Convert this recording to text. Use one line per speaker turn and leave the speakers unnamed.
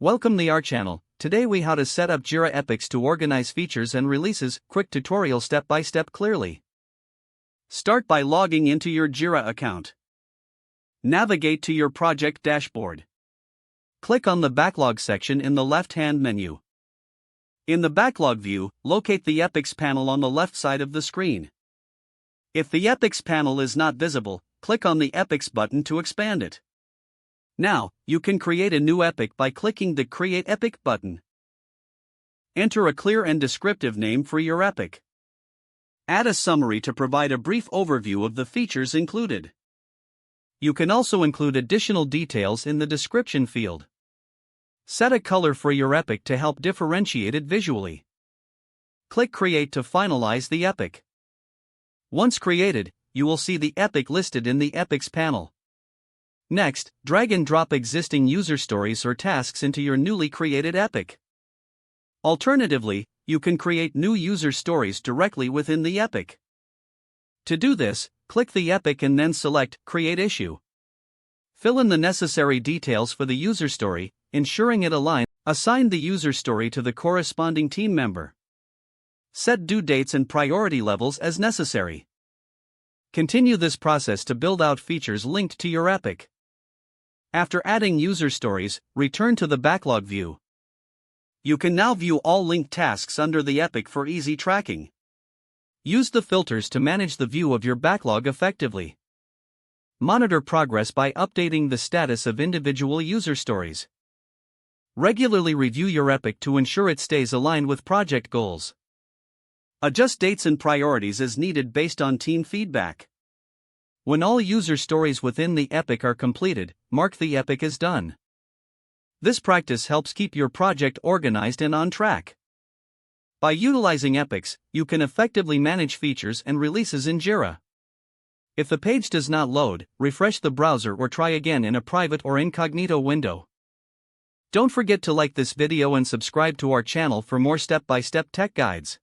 Welcome to our channel. Today we how to set up Jira epics to organize features and releases. Quick tutorial step by step clearly. Start by logging into your Jira account. Navigate to your project dashboard. Click on the backlog section in the left-hand menu. In the backlog view, locate the epics panel on the left side of the screen. If the epics panel is not visible, click on the epics button to expand it. Now, you can create a new epic by clicking the Create Epic button. Enter a clear and descriptive name for your epic. Add a summary to provide a brief overview of the features included. You can also include additional details in the description field. Set a color for your epic to help differentiate it visually. Click Create to finalize the epic. Once created, you will see the epic listed in the Epics panel. Next, drag and drop existing user stories or tasks into your newly created epic. Alternatively, you can create new user stories directly within the epic. To do this, click the epic and then select Create Issue. Fill in the necessary details for the user story, ensuring it aligns. Assign the user story to the corresponding team member. Set due dates and priority levels as necessary. Continue this process to build out features linked to your epic. After adding user stories, return to the backlog view. You can now view all linked tasks under the epic for easy tracking. Use the filters to manage the view of your backlog effectively. Monitor progress by updating the status of individual user stories. Regularly review your epic to ensure it stays aligned with project goals. Adjust dates and priorities as needed based on team feedback. When all user stories within the epic are completed, mark the epic as done. This practice helps keep your project organized and on track. By utilizing epics, you can effectively manage features and releases in Jira. If the page does not load, refresh the browser or try again in a private or incognito window. Don't forget to like this video and subscribe to our channel for more step-by-step tech guides.